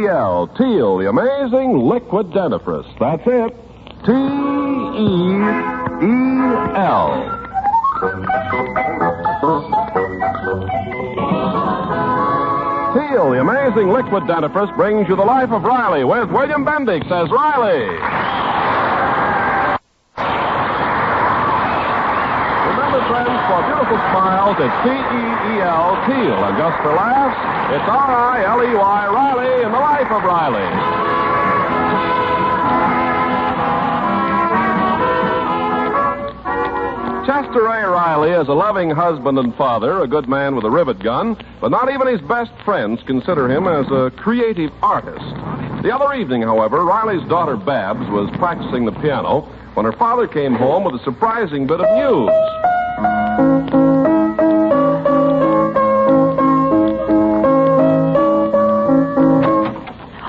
T-E-E-L. Teal, the amazing liquid dentifrice. That's it. T-E-E-L. Teal, the amazing liquid dentifrice, brings you The Life of Riley with William Bendix as Riley. Remember, friends, for beautiful smiles, it's T-E-E-L, Teal. And just for laughs, it's R-I-L-E-Y, Riley, in The Life of Riley. Chester A. Riley is a loving husband and father, a good man with a rivet gun, but not even his best friends consider him as a creative artist. The other evening, however, Riley's daughter Babs was practicing the piano when her father came home with a surprising bit of news.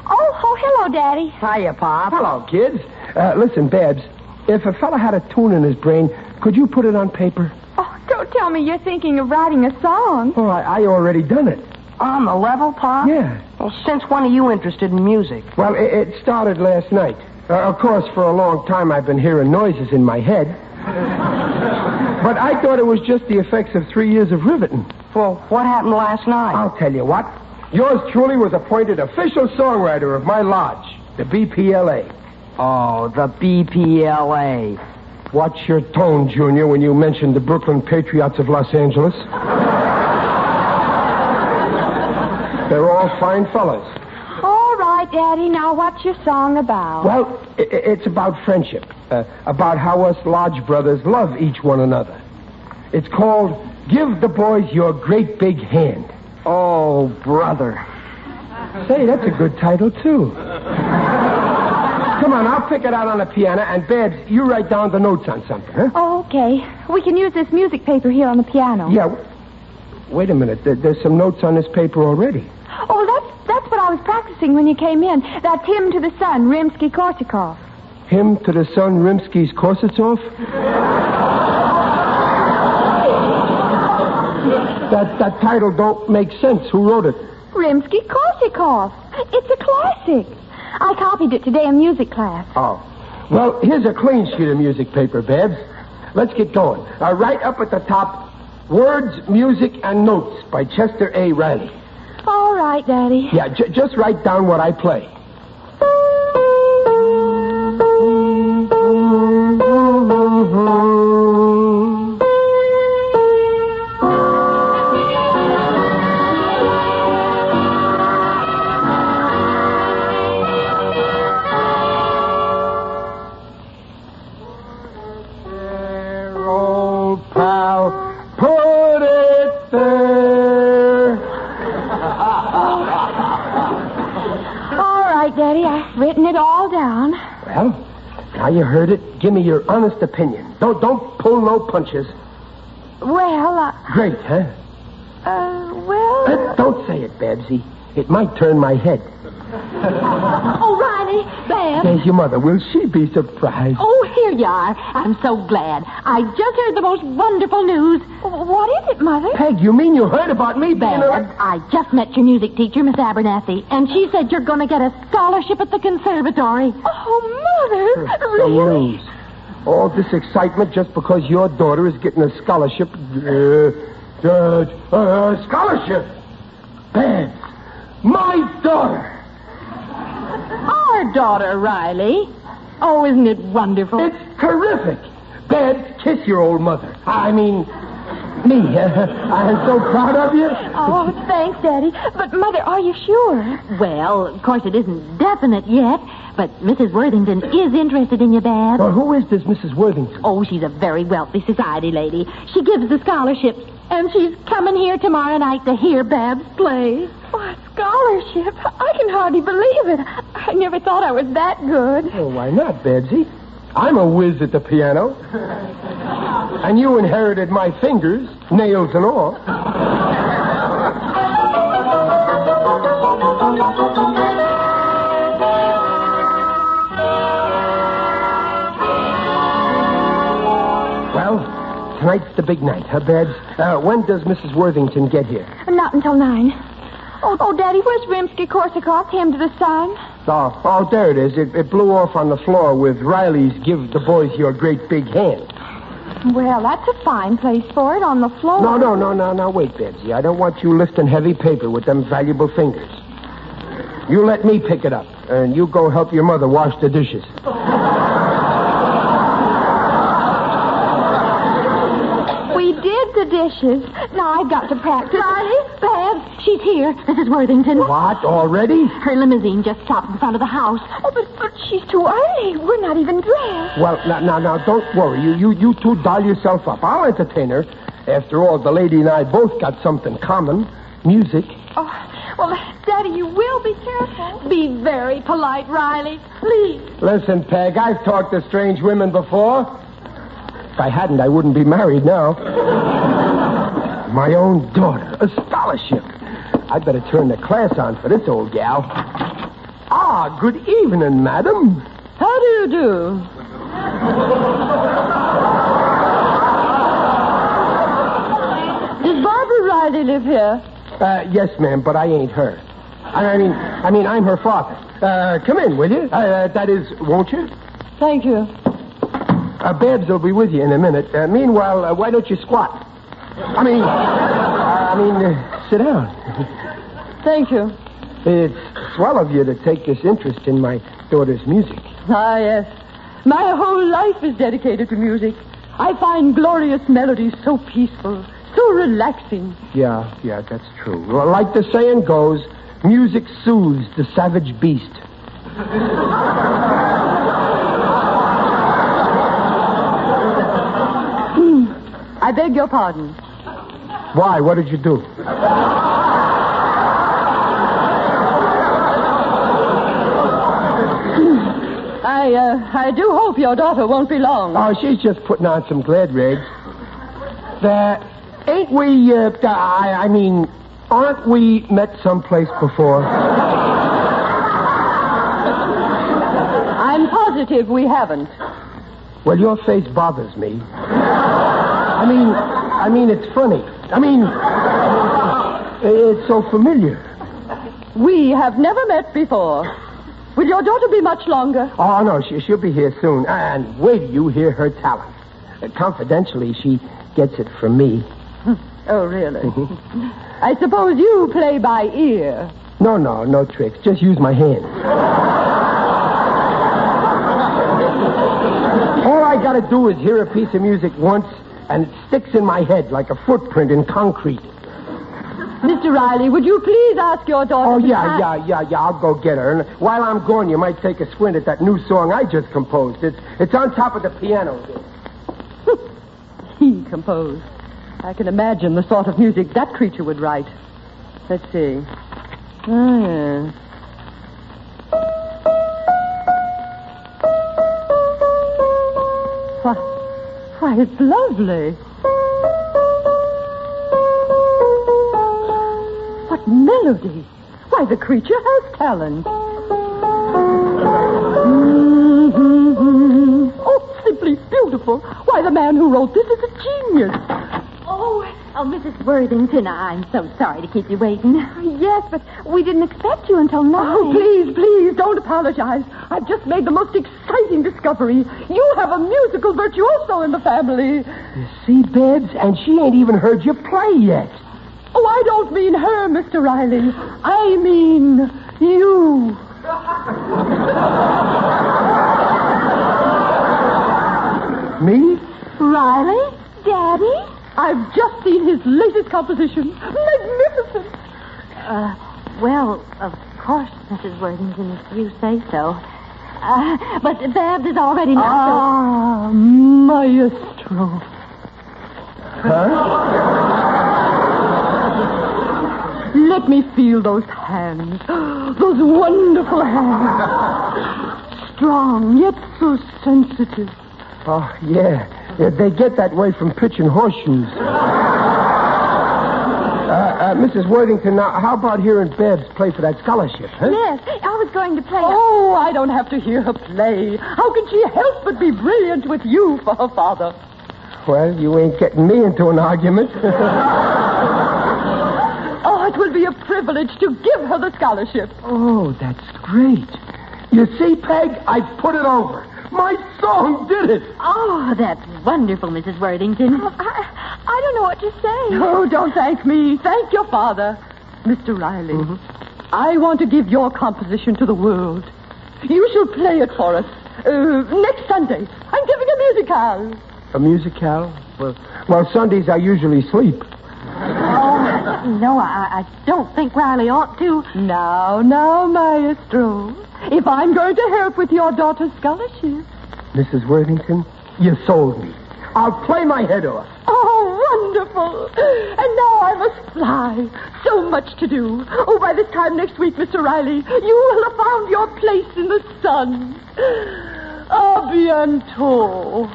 Oh, hello, Daddy. Hiya, Pop. Hello, kids. Listen, Babs, if a fella had a tune in his brain, could you put it on paper? Oh, don't tell me you're thinking of writing a song. Oh, I already done it. On the level, Pop? Yeah. Well, since when are you interested in music? Well, it started last night. Of course, for a long time I've been hearing noises in my head. But I thought it was just the effects of 3 years of riveting. Well, what happened last night? I'll tell you what. Yours truly was appointed official songwriter of my lodge, the BPLA. Oh, the BPLA. Watch your tone, Junior, when you mention the Brooklyn Patriots of Los Angeles. They're all fine fellas. All right, Daddy. Now, what's your song about? Well, it's about friendship. About how us lodge brothers love each one another. It's called Give the Boys Your Great Big Hand. Oh, brother. Say, that's a good title, too. Come on, I'll pick it out on the piano, and Babs, you write down the notes on something, huh? Oh, okay. We can use this music paper here on the piano. Yeah. Wait a minute. There's some notes on this paper already. Oh, that's what I was practicing when you came in. That's Hymn to the Sun, Rimsky-Korsakov. Hymn to the Sun, Rimsky-Korsakov? That title don't make sense. Who wrote it? Rimsky-Korsakov. It's a classic. I copied it today in music class. Oh. Well, here's a clean sheet of music paper, Babs. Let's get going. Right up at the top, Words, Music, and Notes by Chester A. Riley. All right, Daddy. Yeah, just write down what I play. Daddy, I've written it all down. Well, now you heard it. Give me your honest opinion. Don't pull no punches. Well, Great, huh? Well... Don't say it, Babsy. It might turn my head. Oh, Riley, Babs. There's your mother. Will she be surprised? Oh, here you are. I'm so glad. I just heard the most wonderful news. What is it, Mother? Peg, you mean you heard about me being Babs, I just met your music teacher, Miss Abernathy, and she said you're going to get a scholarship at the conservatory. Oh, Mother. Some Really? news. All this excitement just because your daughter is getting a scholarship. Scholarship? Babs, my daughter. Our daughter, Riley. Oh, isn't it wonderful? It's terrific. Babs, kiss your old mother. I mean, me. I'm so proud of you. Oh, thanks, Daddy. But, Mother, are you sure? Well, of course, it isn't definite yet, but Mrs. Worthington is interested in you, Babs. Well, who is this Mrs. Worthington? Oh, she's a very wealthy society lady. She gives the scholarships, and she's coming here tomorrow night to hear Babs play. Oh, a scholarship. I can hardly believe it. I never thought I was that good. Well, why not, Babsy? I'm a whiz at the piano. And you inherited my fingers, nails and all. Well, tonight's the big night, huh, Babs? When does Mrs. Worthington get here? Not until 9. Oh, Daddy, where's Rimsky-Korsakov's Hymn to the Sun? Oh, there it is. It blew off on the floor with Riley's Give the Boys Your Great Big Hand. Well, that's a fine place for it, on the floor. No, wait, Bebsy. I don't want you lifting heavy paper with them valuable fingers. You let me pick it up, and you go help your mother wash the dishes. We did the dishes. Now I've got to practice. Riley, Babs, she's here. Mrs. Worthington. What, already? Her limousine just stopped in front of the house. Oh, but she's too early. We're not even dressed. Well, now, don't worry. You two doll yourself up. I'll entertain her. After all, the lady and I both got something common. Music. Oh, well, Daddy, you will be careful. Be very polite, Riley. Please. Listen, Peg, I've talked to strange women before. If I hadn't, I wouldn't be married now. My own daughter. A scholarship. I'd better turn the class on for this old gal. Ah, good evening, madam. How do you do? Does Barbara Riley live here? Yes, ma'am, but I ain't her. I mean, I'm her father. Come in, will you? That is, won't you? Thank you. Babs will be with you in a minute. Meanwhile, why don't you squat? Sit down. Thank you. It's swell of you to take this interest in my daughter's music. Ah, yes. My whole life is dedicated to music. I find glorious melodies so peaceful, so relaxing. Yeah, that's true. Well, like the saying goes, music soothes the savage beast. I beg your pardon. Why? What did you do? I do hope your daughter won't be long. Oh, she's just putting on some glad rags. Ain't we, aren't we met someplace before? I'm positive we haven't. Well, your face bothers me. I mean, it's funny. It's so familiar. We have never met before. Will your daughter be much longer? Oh, no, she'll be here soon. And wait till you hear her talent. Confidentially, she gets it from me. Oh, really? I suppose you play by ear. No tricks. Just use my hands. All I gotta do is hear a piece of music once, and it sticks in my head like a footprint in concrete. Mr. Riley, would you please ask your daughter Oh, to yeah. I'll go get her. And while I'm gone, you might take a squint at that new song I just composed. It's on top of the piano here. He composed. I can imagine the sort of music that creature would write. Let's see. Oh, yeah. Why, it's lovely. What melody. Why, the creature has talent. Oh, simply beautiful. Why, the man who wrote this is a genius. Oh, Mrs. Worthington, I'm so sorry to keep you waiting. Yes, but we didn't expect you until now. Oh, please, don't apologize. I've just made the most exciting discovery. You have a musical virtuoso in the family. You see, Babs, and she ain't even heard you play yet. Oh, I don't mean her, Mr. Riley. I mean you. Me? Riley? Daddy? I've just seen his latest composition. Magnificent. Well, of course, Mrs. Worthington, if you say so. But Babs is already not Ah, maestro. Huh? Let me feel those hands. Those wonderful hands. Strong, yet so sensitive. Oh, yeah. They get that way from pitching horseshoes. Mrs. Worthington, now, how about hearing Babs play for that scholarship, huh? Yes, I was going to play. Oh, I don't have to hear her play. How can she help but be brilliant with you for her father? Well, you ain't getting me into an argument. Oh, It will be a privilege to give her the scholarship. Oh, that's great. You see, Peg, I put it over. My song did it. Oh, that's wonderful, Mrs. Worthington. I don't know what to say. Oh, don't thank me. Thank your father. Mr. Riley, I want to give your composition to the world. You shall play it for us. Next Sunday. I'm giving a musicale. A musicale? Well, Sundays I usually sleep. Oh, no, I don't think Riley ought to. Now, Maestro. If I'm going to help with your daughter's scholarship. Mrs. Worthington, you sold me. I'll play my head off. Oh, wonderful. And now I must fly. So much to do. Oh, by this time next week, Mr. Riley, you will have found your place in the sun. A bientôt.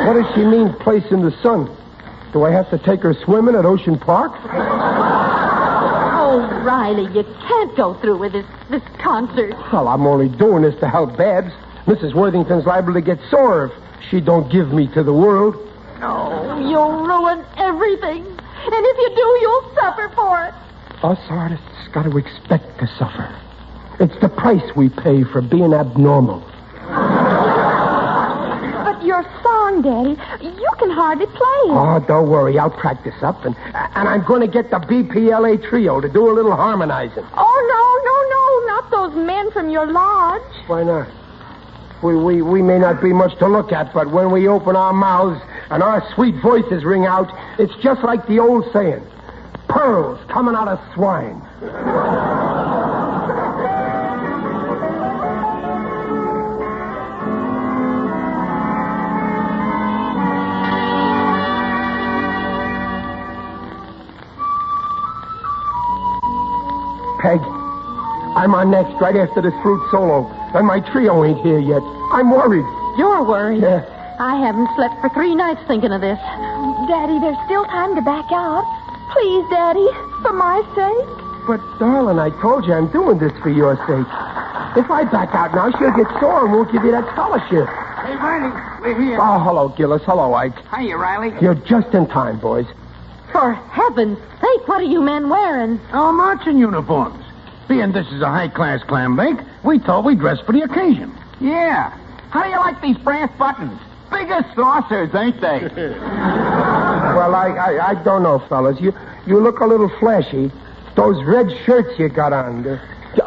What does she mean, place in the sun? Do I have to take her swimming at Ocean Park? Oh, Riley, you can't go through with this concert. Well, I'm only doing this to help Babs. Mrs. Worthington's liable to get sore if she don't give me to the world. Oh, you'll ruin everything. And if you do, you'll suffer for it. Us artists got to expect to suffer. It's the price we pay for being abnormal. But your song, Daddy, you can hardly play it. Oh, don't worry. I'll practice up, and I'm going to get the BPLA trio to do a little harmonizing. Oh, no, not those men from your lodge. Why not? We may not be much to look at, but when we open our mouths and our sweet voices ring out, it's just like the old saying, pearls coming out of swine. Peg, I'm on next right after this flute solo, and my trio ain't here yet. I'm worried. You're worried. Yeah. I haven't slept for 3 nights thinking of this. Daddy, there's still time to back out. Please, Daddy, for my sake. But, darling, I told you I'm doing this for your sake. If I back out now, she'll get sore and won't give you that scholarship. Hey, Riley, we're here. Oh, hello, Gillis. Hello, Ike. Hiya, Riley. You're just in time, boys. For heaven's sake, what are you men wearing? Our marching uniforms. Being this is a high-class clam bake, we thought we'd dress for the occasion. Yeah. How do you like these brass buttons? Big as saucers, ain't they? Well, I don't know, fellas. You look a little flashy. Those red shirts you got on.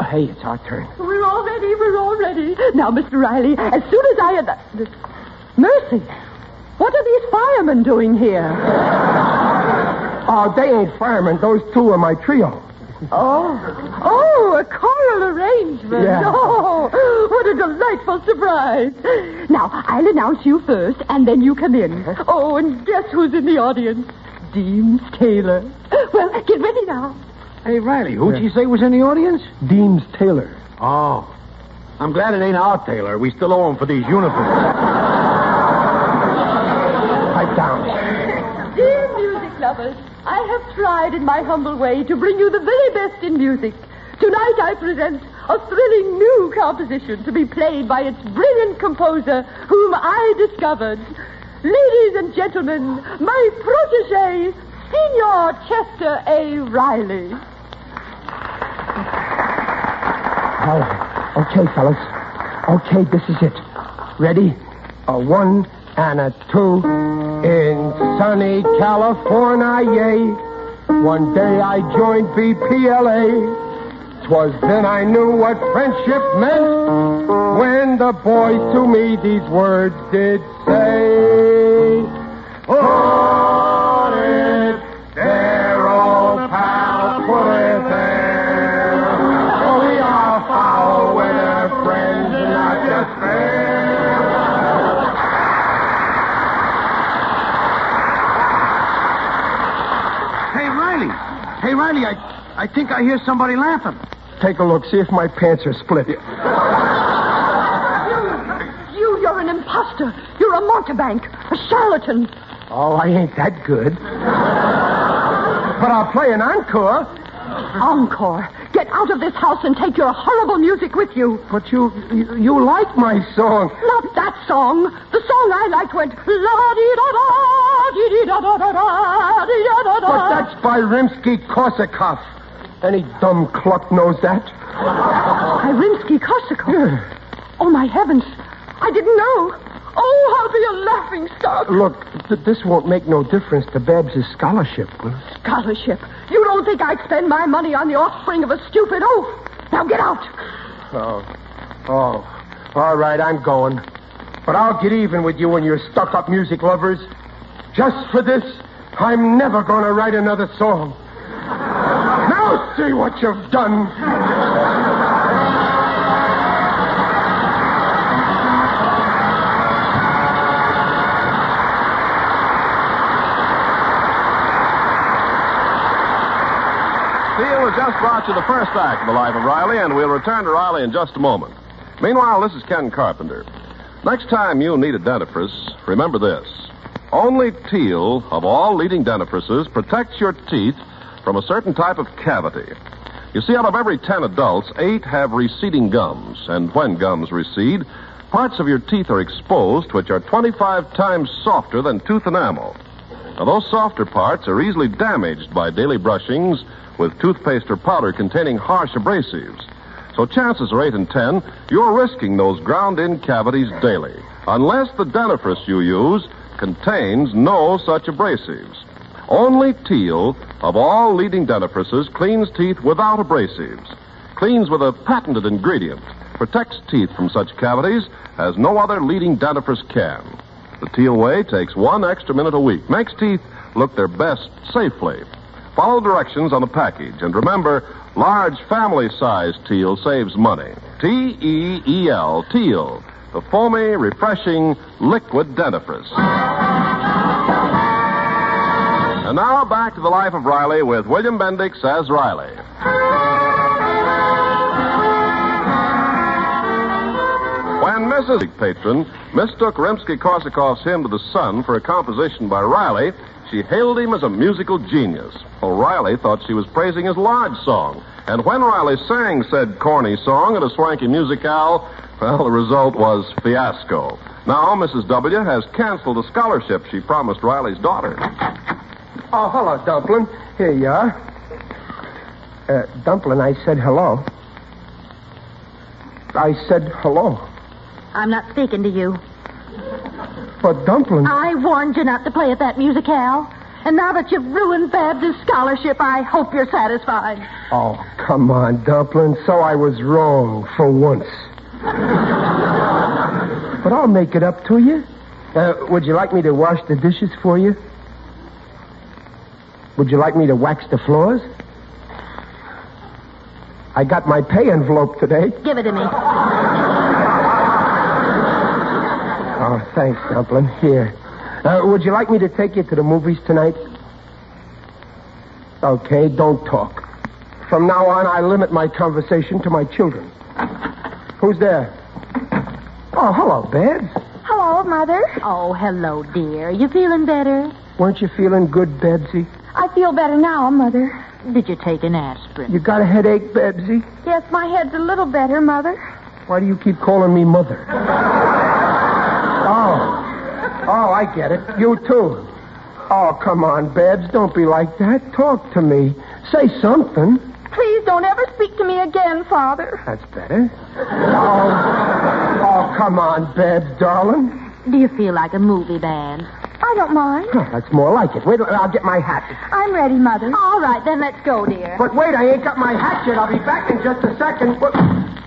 Hey, it's our turn. We're all ready. Now, Mr. Riley, as soon as I had... Mercy. What are these firemen doing here? Oh, they ain't firemen. Those two are my trio. Oh, a choral arrangement. Yeah. Oh, what a delightful surprise. Now, I'll announce you first, and then you come in. Oh, and guess who's in the audience? Deems Taylor. Well, get ready now. Hey, Riley, who'd you say was in the audience? Deems Taylor. Oh. I'm glad it ain't our tailor. We still owe him for these uniforms. Pipe down. Dear music lovers, I have tried in my humble way to bring you the very best in music. Tonight I present a thrilling new composition to be played by its brilliant composer, whom I discovered. Ladies and gentlemen, my protégé, Signor Chester A. Riley. Okay, fellas. Okay, this is it. Ready? A 1 and a 2. In sunny California, one day I joined BPLA. 'Twas then I knew what friendship meant when the boys to me these words did say. Put it there, old pal, put it there. Oh, we are foul when our friends are not just friends. Hey, Riley, I think I hear somebody laughing. Take a look, see if my pants are split. You're an imposter. You're a mountebank, a charlatan. Oh, I ain't that good. But I'll play an encore. Encore. Get out of this house and take your horrible music with you. But you like my song. Not that song. The song I liked went la-dee-da-da, dee-dee. But that's by Rimsky-Korsakov. Any dumb cluck knows that. By Rimsky-Korsakov? Yeah. Oh, my heavens. I didn't know. Oh, I'll be a laughing stock. Look, this won't make no difference to Babs' scholarship. Scholarship? You don't think I'd spend my money on the offspring of a stupid oaf? Now get out. Oh. All right, I'm going. But I'll get even with you and your stuck-up music lovers. Just for this, I'm never going to write another song. Now see what you've done. Steele has just brought you the first act of The Life of Riley, and we'll return to Riley in just a moment. Meanwhile, this is Ken Carpenter. Next time you need a dentifrice, remember this. Only Teal, of all leading dentifrices, protects your teeth from a certain type of cavity. You see, out of every 10 adults, 8 have receding gums. And when gums recede, parts of your teeth are exposed which are 25 times softer than tooth enamel. Now, those softer parts are easily damaged by daily brushings with toothpaste or powder containing harsh abrasives. So chances are 8 in 10, you're risking those ground-in cavities daily, unless the dentifrice you use contains no such abrasives. Only Teal, of all leading dentifrices, cleans teeth without abrasives. Cleans with a patented ingredient. Protects teeth from such cavities as no other leading dentifrice can. The Teal way takes 1 extra minute a week. Makes teeth look their best safely. Follow directions on the package. And remember, large family-sized Teal saves money. T-E-E-L, Teal. The foamy, refreshing, liquid dentifrice. And now back to The Life of Riley with William Bendix as Riley. When Mrs. Patron mistook Rimsky-Korsakov's hymn to the sun for a composition by Riley, she hailed him as a musical genius. Well, Riley thought she was praising his Lodge song. And when Riley sang said corny song at a swanky musicale, well, the result was fiasco. Now, Mrs. W. has canceled the scholarship she promised Riley's daughter. Oh, hello, Dumplin'. Here you are. Dumplin', I said hello. I said hello. I'm not speaking to you. But, Dumplin'... I warned you not to play at that musicale. And now that you've ruined Babs' scholarship, I hope you're satisfied. Oh, come on, Dumplin'. So I was wrong for once. But I'll make it up to you. Would you like me to wash the dishes for you? Would you like me to wax the floors? I got my pay envelope today. Give it to me. Oh, thanks, Dumplin'. Here. Would you like me to take you to the movies tonight? Okay, don't talk. From now on, I limit my conversation to my children. Who's there? Oh, hello, Babs. Hello, Mother. Oh, hello, dear. You feeling better? Weren't you feeling good, Babsy? I feel better now, Mother. Did you take an aspirin? You got a headache, Babsy? Yes, my head's a little better, Mother. Why do you keep calling me Mother? Oh, I get it. You too. Oh, come on, Babs. Don't be like that. Talk to me. Say something. Please don't ever speak to me again, Father. That's better. Oh, come on, Babs, darling. Do you feel like a movie band? I don't mind. Oh, that's more like it. Wait, I'll get my hat. I'm ready, Mother. All right, then let's go, dear. But wait, I ain't got my hat yet. I'll be back in just a second.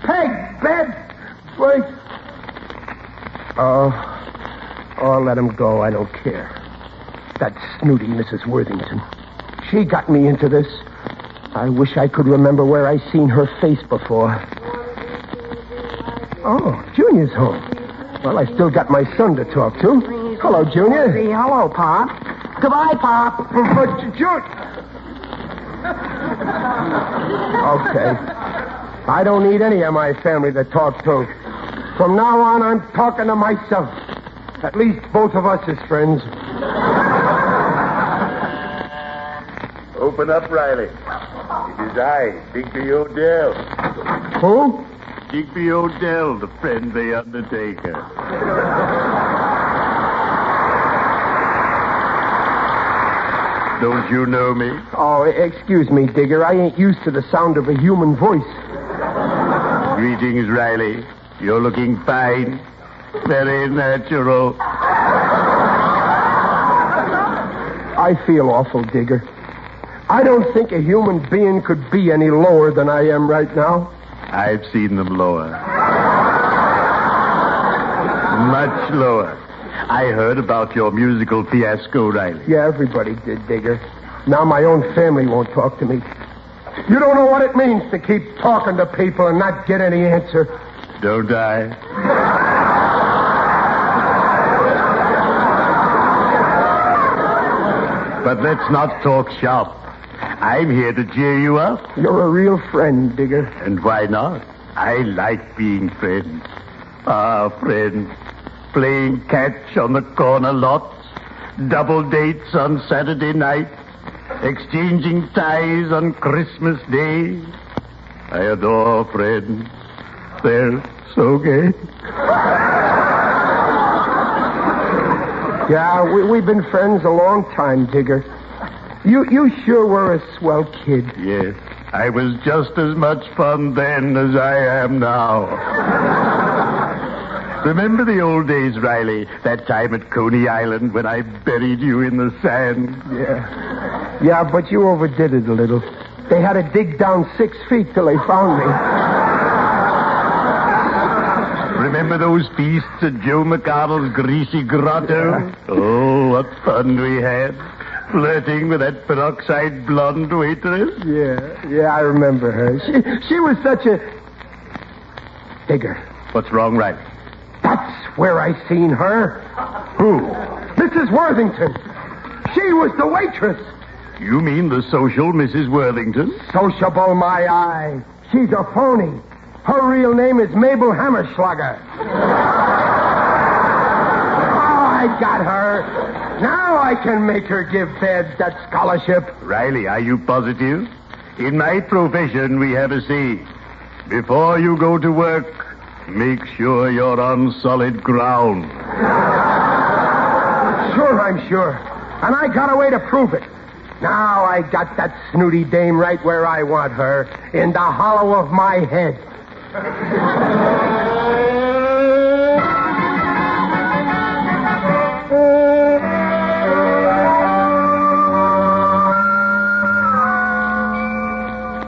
Peg, Babs, wait. Oh, let him go. I don't care. That snooty Mrs. Worthington. She got me into this. I wish I could remember where I seen her face before. Oh, Junior's home. Well, I still got my son to talk to. Hello, Junior. Hey, hello, Pop. Goodbye, Pop. But, Junior... Okay. I don't need any of my family to talk to. From now on, I'm talking to myself. At least both of us is friends. Open up, Riley. It is I, Digby Odell. Who? Digby Odell, the friendly undertaker. Don't you know me? Oh, excuse me, Digger. I ain't used to the sound of a human voice. Greetings, Riley. You're looking fine. Very natural. I feel awful, Digger. I don't think a human being could be any lower than I am right now. I've seen them lower. Much lower. I heard about your musical fiasco, Riley. Yeah, everybody did, Digger. Now my own family won't talk to me. You don't know what it means to keep talking to people and not get any answer. Don't I? But let's not talk shop. I'm here to cheer you up. You're a real friend, Digger. And why not? I like being friends. Ah, friends. Playing catch on the corner lots. Double dates on Saturday night. Exchanging ties on Christmas Day. I adore friends. They're so gay. Yeah, we've been friends a long time, Digger. You sure were a swell kid. Yes, I was just as much fun then as I am now. Remember the old days, Riley? That time at Coney Island when I buried you in the sand? Yeah, but you overdid it a little. They had to dig down 6 feet till they found me. Remember those feasts at Joe McConnell's Greasy Grotto? Yeah. Oh, what fun we had. Flirting with that peroxide blonde waitress? Yeah, I remember her. She was such a... Digger. What's wrong, Riley? That's where I seen her. Who? Mrs. Worthington. She was the waitress. You mean the social Mrs. Worthington? Sociable, my eye. She's a phony. Her real name is Mabel Hammerschlager. Oh, I got her. Now I can make her give Babs that scholarship. Riley, are you positive? In my profession, we have a saying. Before you go to work, make sure you're on solid ground. Sure, I'm sure. And I got a way to prove it. Now I got that snooty dame right where I want her, in the hollow of my head.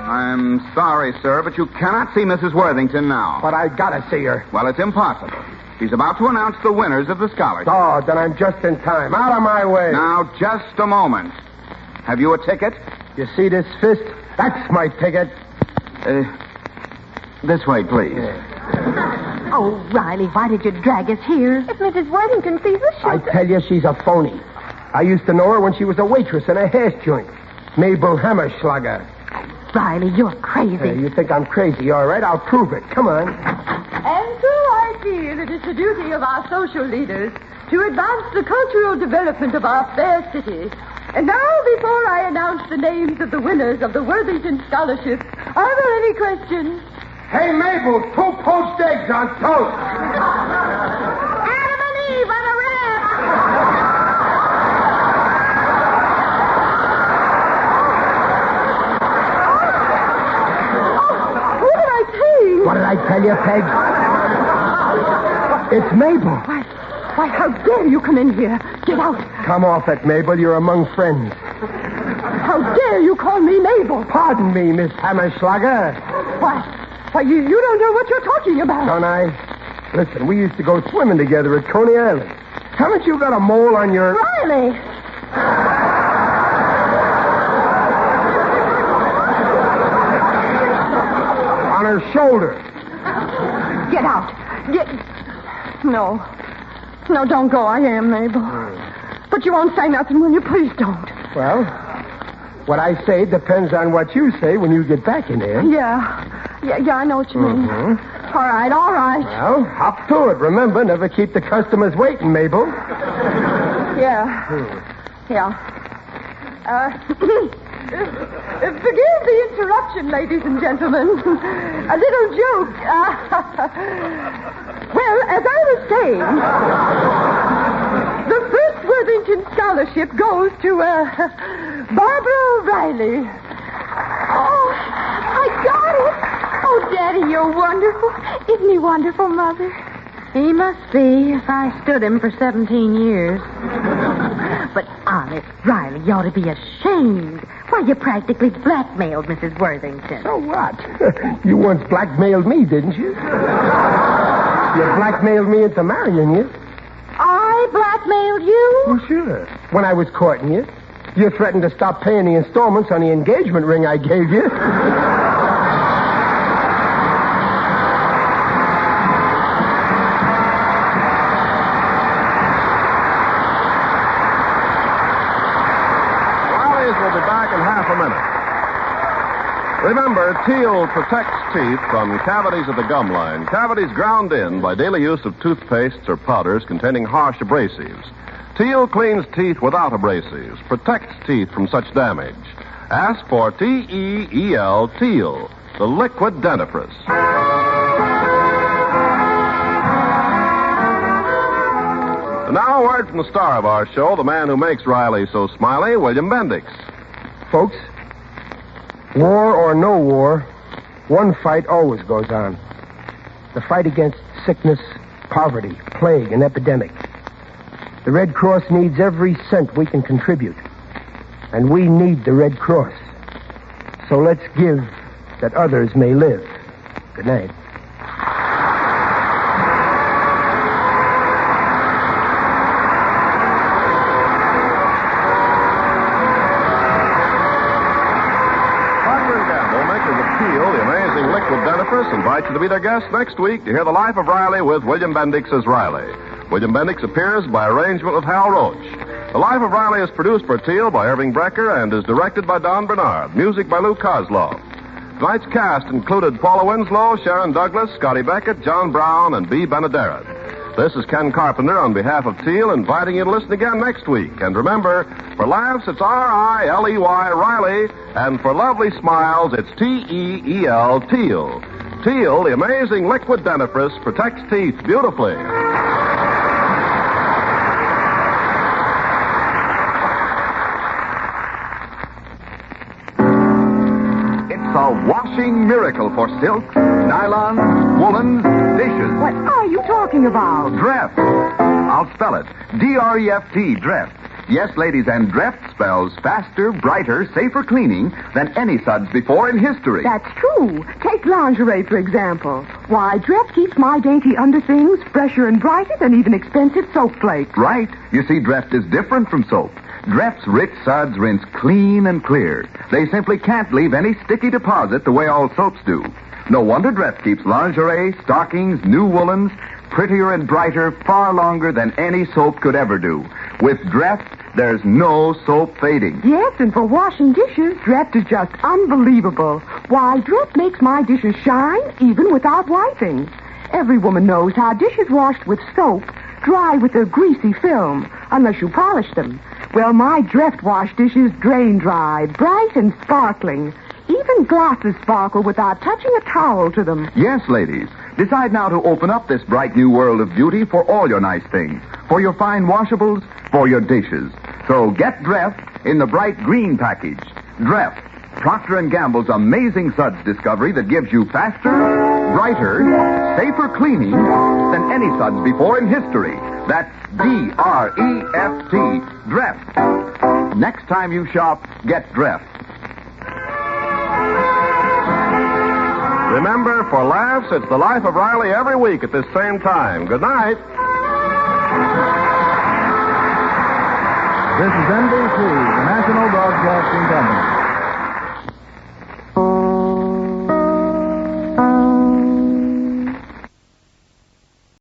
I'm sorry, sir, but you cannot see Mrs. Worthington now. But I gotta see her. Well, it's impossible. She's about to announce the winners of the scholarship. Oh, then I'm just in time. Out of my way. Now, just a moment. Have you a ticket? You see this fist? That's my ticket. This way, please. Oh, Riley, why did you drag us here? If Mrs. Worthington sees us, she'll... I tell you, she's a phony. I used to know her when she was a waitress in a hash joint. Mabel Hammerschlager. Riley, you're crazy. Hey, you think I'm crazy? All right, I'll prove it. Come on. And so I feel it is the duty of our social leaders to advance the cultural development of our fair city. And now, before I announce the names of the winners of the Worthington Scholarship, are there any questions? Hey, Mabel, 2 poached eggs on toast. Adam and Eve on a wrap! What did I say? What did I tell you, Peg? It's Mabel. Why, how dare you come in here? Get out. Come off it, Mabel. You're among friends. How dare you call me Mabel? Pardon me, Miss Hammerschlager. Why, you don't know what you're talking about. Don't I? Listen, we used to go swimming together at Coney Island. Haven't you got a mole on your... Riley! on her shoulder. Get out. No, don't go. I am Mabel. But you won't say nothing, will you? Please don't. Well, what I say depends on what you say when you get back in there. Yeah, I know what you mean. Mm-hmm. All right. Well, hop to it. Remember, never keep the customers waiting, Mabel. Yeah. Forgive the interruption, ladies and gentlemen. A little joke. Well, as I was saying, the first Worthington Scholarship scholarship goes to, Barbara Riley. Oh, I got it. Oh, Daddy, you're wonderful. Isn't he wonderful, Mother? He must be, if I stood him for 17 years. But honest, Riley, you ought to be ashamed. Why, you practically blackmailed Mrs. Worthington. So what? You once blackmailed me, didn't you? You blackmailed me into marrying you. I blackmailed you? Well, sure. When I was courting you, you threatened to stop paying the installments on the engagement ring I gave you. Remember, Teal protects teeth from cavities of the gum line, cavities ground in by daily use of toothpastes or powders containing harsh abrasives. Teal cleans teeth without abrasives, protects teeth from such damage. Ask for T-E-E-L, Teal, the liquid dentifrice. And now a word from the star of our show, the man who makes Riley so smiley, William Bendix. Folks, war or no war, one fight always goes on. The fight against sickness, poverty, plague, and epidemic. The Red Cross needs every cent we can contribute. And we need the Red Cross. So let's give that others may live. Good night. Invite you to be their guest next week to hear The Life of Riley with William Bendix as Riley. William Bendix appears by arrangement with Hal Roach. The Life of Riley is produced for Teal by Irving Brecker and is directed by Don Bernard. Music by Lou Kozlov. Tonight's cast included Paula Winslow, Sharon Douglas, Scotty Beckett, John Brown, and B. Benaderet. This is Ken Carpenter on behalf of Teal inviting you to listen again next week. And remember, for laughs, it's R-I-L-E-Y, Riley, and for lovely smiles, it's T-E-E-L, Teal. Teal, the amazing liquid dentifrice, protects teeth beautifully. It's a washing miracle for silks, nylons, woolens, dishes. What are you talking about? Dreft. I'll spell it. D-R-E-F-T, Dreft. Yes, ladies, and Dreft spells faster, brighter, safer cleaning than any suds before in history. That's true. Take lingerie, for example. Why, Dreft keeps my dainty underthings fresher and brighter than even expensive soap flakes. Right. You see, Dreft is different from soap. Dreft's rich suds rinse clean and clear. They simply can't leave any sticky deposit the way all soaps do. No wonder Dreft keeps lingerie, stockings, new woolens prettier and brighter far longer than any soap could ever do. With Dreft, there's no soap fading. Yes, and for washing dishes, Dreft is just unbelievable. Why, Dreft makes my dishes shine even without wiping. Every woman knows how dishes washed with soap dry with a greasy film, unless you polish them. Well, my Dreft wash dishes drain dry, bright and sparkling. Even glasses sparkle without touching a towel to them. Yes, ladies. Decide now to open up this bright new world of beauty for all your nice things. For your fine washables, for your dishes. So get Dreft in the bright green package. Dreft, Procter & Gamble's amazing suds discovery that gives you faster, brighter, safer cleaning than any suds before in history. That's D-R-E-F-T, Dreft. Next time you shop, get Dreft. Remember, for laughs, it's The Life of Riley every week at this same time. Good night. This is NBC, the National Broadcasting Company.